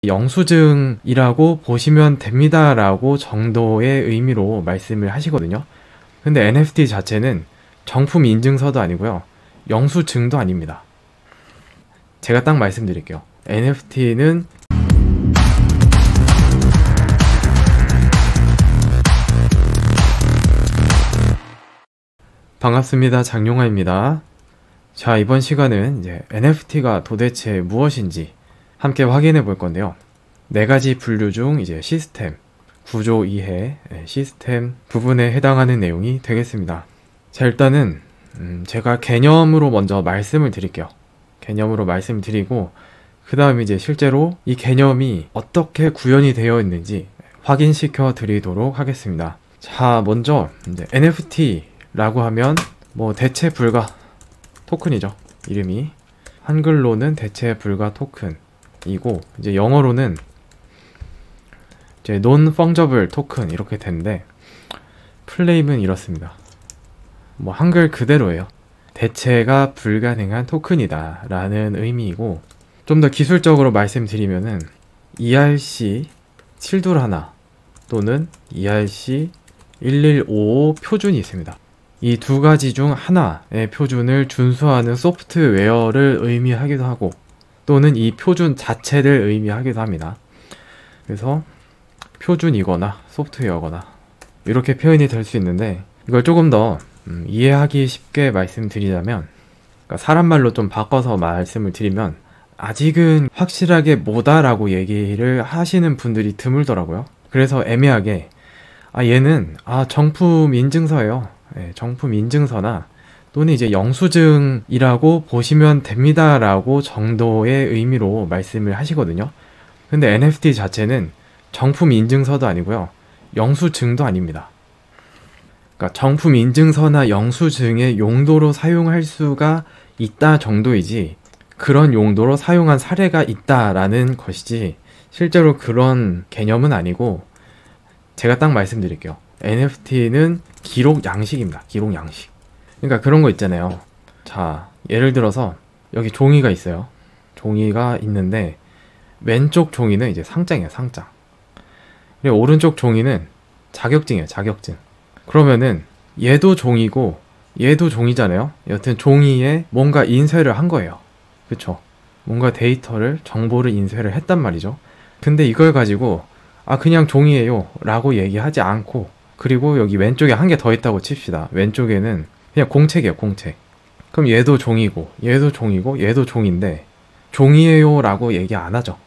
영수증이라고 보시면 됩니다 라고 정도의 의미로 말씀을 하시거든요. 근데 NFT 자체는 정품 인증서도 아니고요, 영수증도 아닙니다. 제가 딱 말씀드릴게요. NFT는 반갑습니다. 장용하입니다. 자, 이번 시간은 이제 NFT가 도대체 무엇인지 함께 확인해 볼 건데요. 네 가지 분류 중 이제 시스템, 구조 이해, 시스템 부분에 해당하는 내용이 되겠습니다. 자, 일단은 제가 개념으로 먼저 말씀을 드릴게요. 개념으로 말씀드리고 그 다음 이제 실제로 이 개념이 어떻게 구현이 되어 있는지 확인시켜 드리도록 하겠습니다. 자, 먼저 이제 NFT라고 하면 뭐 대체 불가 토큰이죠. 이름이 한글로는 대체 불가 토큰이고 이제 영어로는 이제 non-fungible 토큰 이렇게 되는데 플레임은 이렇습니다. 뭐 한글 그대로예요. 대체가 불가능한 토큰이다 라는 의미이고, 좀 더 기술적으로 말씀드리면은 ERC721 또는 ERC1155 표준이 있습니다. 이 두 가지 중 하나의 표준을 준수하는 소프트웨어를 의미하기도 하고 또는 이 표준 자체를 의미하기도 합니다. 그래서 표준이거나 소프트웨어거나 이렇게 표현이 될 수 있는데, 이걸 조금 더 이해하기 쉽게 말씀드리자면, 그러니까 사람말로 좀 바꿔서 말씀을 드리면 아직은 확실하게 뭐다라고 얘기를 하시는 분들이 드물더라고요. 그래서 애매하게 얘는 정품 인증서예요. 네, 정품 인증서나 또는 이제 영수증이라고 보시면 됩니다 라고 정도의 의미로 말씀을 하시거든요. 근데 NFT 자체는 정품 인증서도 아니고요, 영수증도 아닙니다. 그러니까 정품 인증서나 영수증의 용도로 사용할 수가 있다 정도이지 그런 용도로 사용한 사례가 있다라는 것이지 실제로 그런 개념은 아니고, 제가 딱 말씀드릴게요. NFT는 기록 양식입니다. 기록 양식. 그러니까 그런 거 있잖아요. 자, 예를 들어서 여기 종이가 있어요. 종이가 있는데 왼쪽 종이는 이제 상장이에요. 상장. 그리고 오른쪽 종이는 자격증이에요. 자격증. 그러면은 얘도 종이고 얘도 종이잖아요. 여튼 종이에 뭔가 인쇄를 한 거예요. 그쵸? 뭔가 데이터를, 정보를 인쇄를 했단 말이죠. 근데 이걸 가지고 그냥 종이에요 라고 얘기하지 않고, 그리고 여기 왼쪽에 한 개 더 있다고 칩시다. 왼쪽에는 그냥 공책이에요. 공책. 그럼 얘도 종이고 얘도 종이고 얘도 종인데 종이에요 라고 얘기 안 하죠.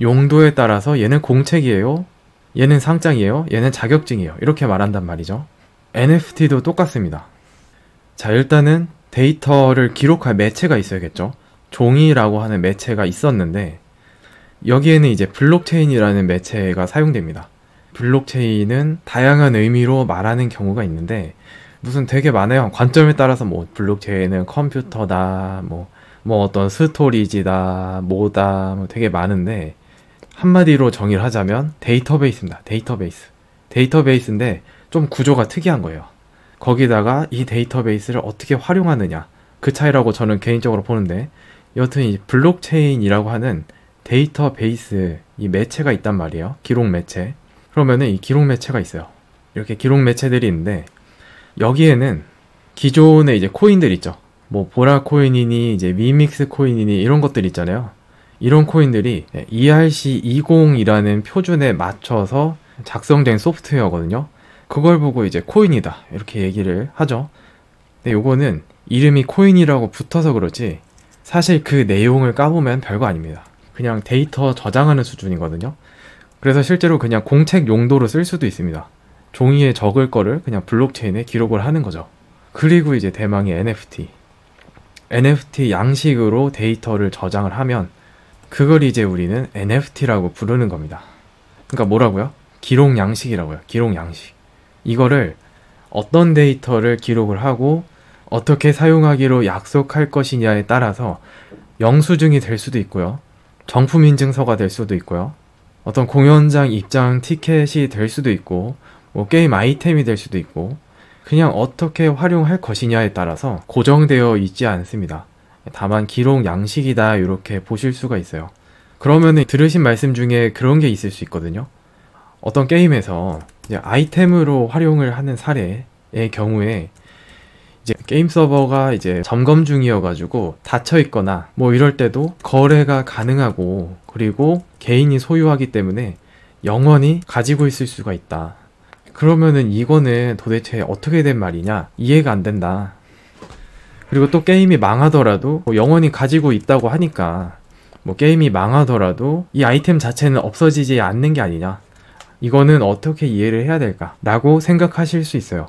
용도에 따라서 얘는 공책이에요, 얘는 상장이에요, 얘는 자격증이에요 이렇게 말한단 말이죠. NFT도 똑같습니다. 자, 일단은 데이터를 기록할 매체가 있어야겠죠. 종이라고 하는 매체가 있었는데 여기에는 이제 블록체인이라는 매체가 사용됩니다. 블록체인은 다양한 의미로 말하는 경우가 있는데 무슨 되게 많아요. 관점에 따라서 뭐 블록체인은 컴퓨터다, 뭐 어떤 스토리지다, 뭐다, 뭐 되게 많은데 한마디로 정의를 하자면 데이터베이스입니다. 데이터베이스인데 좀 구조가 특이한 거예요. 거기다가 이 데이터베이스를 어떻게 활용하느냐, 그 차이라고 저는 개인적으로 보는데, 여튼 이 블록체인이라고 하는 데이터베이스 이 매체가 있단 말이에요. 기록 매체. 그러면은 이 기록 매체가 있어요. 이렇게 기록 매체들이 있는데 여기에는 기존의 이제 코인들 있죠. 뭐 보라 코인이니 이제 미믹스 코인이니 이런 것들 있잖아요. 이런 코인들이 ERC20이라는 표준에 맞춰서 작성된 소프트웨어거든요. 그걸 보고 이제 코인이다 이렇게 얘기를 하죠. 근데 요거는 이름이 코인이라고 붙어서 그렇지 사실 그 내용을 까보면 별거 아닙니다. 그냥 데이터 저장하는 수준이거든요. 그래서 실제로 그냥 공책 용도로 쓸 수도 있습니다. 종이에 적을 거를 그냥 블록체인에 기록을 하는 거죠. 그리고 이제 대망의 NFT 양식으로 데이터를 저장을 하면 그걸 이제 우리는 NFT라고 부르는 겁니다. 그러니까 뭐라고요? 기록 양식이라고요. 기록 양식. 이거를 어떤 데이터를 기록을 하고 어떻게 사용하기로 약속할 것이냐에 따라서 영수증이 될 수도 있고요, 정품 인증서가 될 수도 있고요, 어떤 공연장 입장 티켓이 될 수도 있고, 뭐 게임 아이템이 될 수도 있고, 그냥 어떻게 활용할 것이냐에 따라서 고정되어 있지 않습니다. 다만 기록 양식이다 이렇게 보실 수가 있어요. 그러면은 들으신 말씀 중에 그런 게 있을 수 있거든요. 어떤 게임에서 이제 아이템으로 활용을 하는 사례의 경우에 이제 게임 서버가 이제 점검 중이어가지고 닫혀 있거나 뭐 이럴 때도 거래가 가능하고, 그리고 개인이 소유하기 때문에 영원히 가지고 있을 수가 있다. 그러면은 이거는 도대체 어떻게 된 말이냐, 이해가 안 된다. 그리고 또 게임이 망하더라도 뭐 영원히 가지고 있다고 하니까 뭐 게임이 망하더라도 이 아이템 자체는 없어지지 않는 게 아니냐, 이거는 어떻게 이해를 해야 될까 라고 생각하실 수 있어요.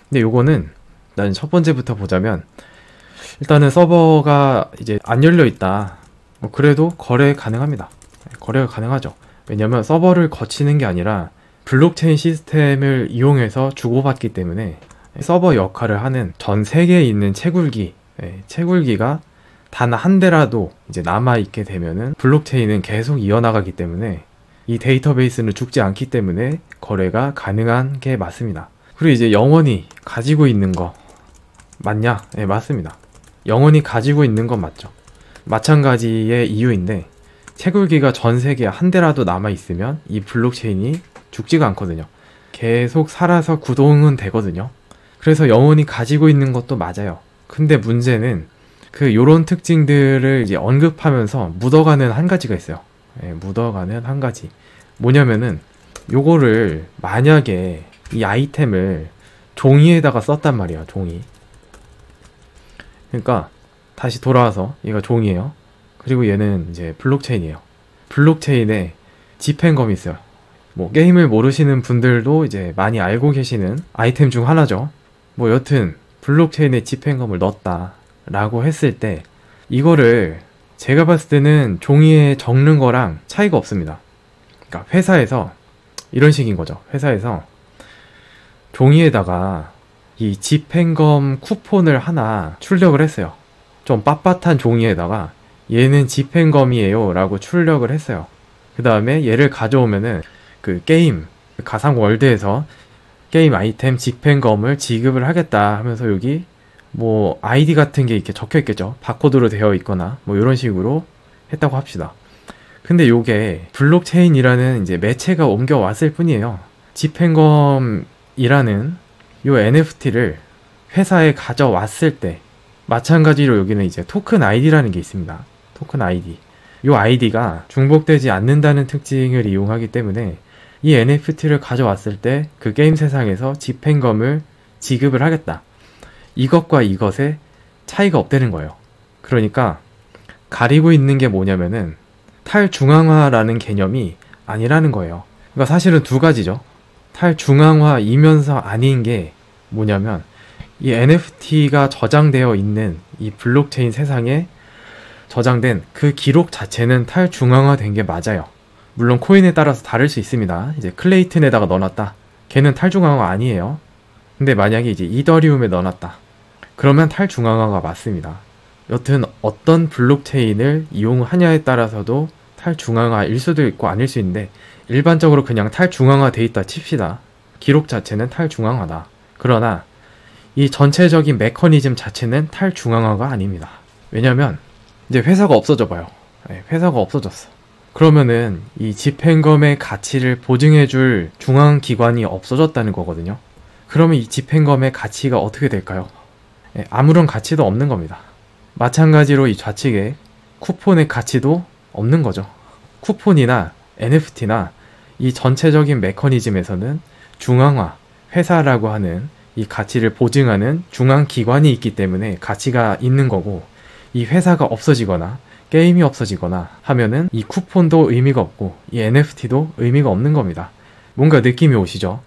근데 요거는 일단 첫 번째부터 보자면, 일단은 서버가 이제 안 열려 있다, 뭐 그래도 거래 가능합니다. 거래가 가능하죠. 왜냐면 서버를 거치는 게 아니라 블록체인 시스템을 이용해서 주고받기 때문에 서버 역할을 하는 전 세계에 있는 채굴기, 채굴기가 단 한 대라도 이제 남아있게 되면은 블록체인은 계속 이어나가기 때문에 이 데이터베이스는 죽지 않기 때문에 거래가 가능한 게 맞습니다. 그리고 이제 영원히 가지고 있는 거 맞냐? 네, 맞습니다. 영원히 가지고 있는 건 맞죠. 마찬가지의 이유인데, 채굴기가 전 세계에 한 대라도 남아있으면 이 블록체인이 죽지가 않거든요. 계속 살아서 구동은 되거든요. 그래서 영원히 가지고 있는 것도 맞아요. 근데 문제는 요런 특징들을 이제 언급하면서 묻어가는 한 가지가 있어요. 묻어가는 한 가지. 뭐냐면은 요거를 만약에 이 아이템을 종이에다가 썼단 말이야, 종이. 그러니까 다시 돌아와서 얘가 종이에요. 그리고 얘는 이제 블록체인이에요. 블록체인에 집행검이 있어요. 뭐 게임을 모르시는 분들도 이제 많이 알고 계시는 아이템 중 하나죠. 뭐 여튼 블록체인에 집행검을 넣었다 라고 했을 때, 이거를 제가 봤을 때는 종이에 적는 거랑 차이가 없습니다. 그러니까 회사에서 이런 식인 거죠. 회사에서 종이에다가 이 집행검 쿠폰을 하나 출력을 했어요. 좀 빳빳한 종이에다가 얘는 집행검이에요 라고 출력을 했어요. 그 다음에 얘를 가져오면은 그 게임 가상 월드에서 게임 아이템 집행검을 지급을 하겠다 하면서 여기 뭐 아이디 같은 게 이렇게 적혀 있겠죠. 바코드로 되어 있거나 뭐 이런 식으로 했다고 합시다. 근데 요게 블록체인이라는 이제 매체가 옮겨왔을 뿐이에요. 집행검이라는 요 NFT를 회사에 가져왔을 때, 마찬가지로 여기는 이제 토큰 아이디라는 게 있습니다. 토큰 아이디. 요 아이디가 중복되지 않는다는 특징을 이용하기 때문에 이 NFT를 가져왔을 때 그 게임 세상에서 집행검을 지급을 하겠다. 이것과 이것의 차이가 없다는 거예요. 그러니까 가리고 있는 게 뭐냐면은 탈중앙화라는 개념이 아니라는 거예요. 그러니까 사실은 두 가지죠. 탈중앙화이면서 아닌 게 뭐냐면, 이 NFT가 저장되어 있는 이 블록체인 세상에 저장된 그 기록 자체는 탈중앙화된 게 맞아요. 물론 코인에 따라서 다를 수 있습니다. 이제 클레이튼에다가 넣어놨다, 걔는 탈중앙화 아니에요. 근데 만약에 이제 이더리움에 넣어놨다, 그러면 탈중앙화가 맞습니다. 여튼 어떤 블록체인을 이용하냐에 따라서도 탈중앙화일 수도 있고 아닐 수 있는데, 일반적으로 그냥 탈중앙화 돼 있다 칩시다. 기록 자체는 탈중앙화다. 그러나 이 전체적인 메커니즘 자체는 탈중앙화가 아닙니다. 왜냐면 이제 회사가 없어져 봐요. 회사가 없어졌어. 그러면은 이 집행검의 가치를 보증해줄 중앙기관이 없어졌다는 거거든요. 그러면 이 집행검의 가치가 어떻게 될까요? 아무런 가치도 없는 겁니다. 마찬가지로 이 좌측에 쿠폰의 가치도 없는 거죠. 쿠폰이나 NFT나 이 전체적인 메커니즘에서는 중앙화, 회사라고 하는 이 가치를 보증하는 중앙기관이 있기 때문에 가치가 있는 거고, 이 회사가 없어지거나 게임이 없어지거나 하면은 이 쿠폰도 의미가 없고 이 NFT도 의미가 없는 겁니다. 뭔가 느낌이 오시죠?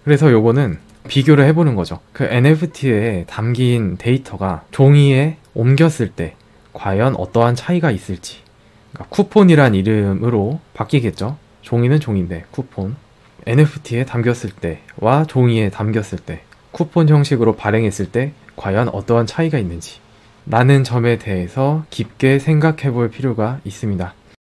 그래서 요거는 비교를 해보는 거죠. 그 NFT에 담긴 데이터가 종이에 옮겼을 때 과연 어떠한 차이가 있을지. 그러니까 쿠폰이란 이름으로 바뀌겠죠. 종이는 종인데 쿠폰. NFT에 담겼을 때와 종이에 담겼을 때, 쿠폰 형식으로 발행했을 때 과연 어떠한 차이가 있는지 라는 점에 대해서 깊게 생각해 볼 필요가 있습니다.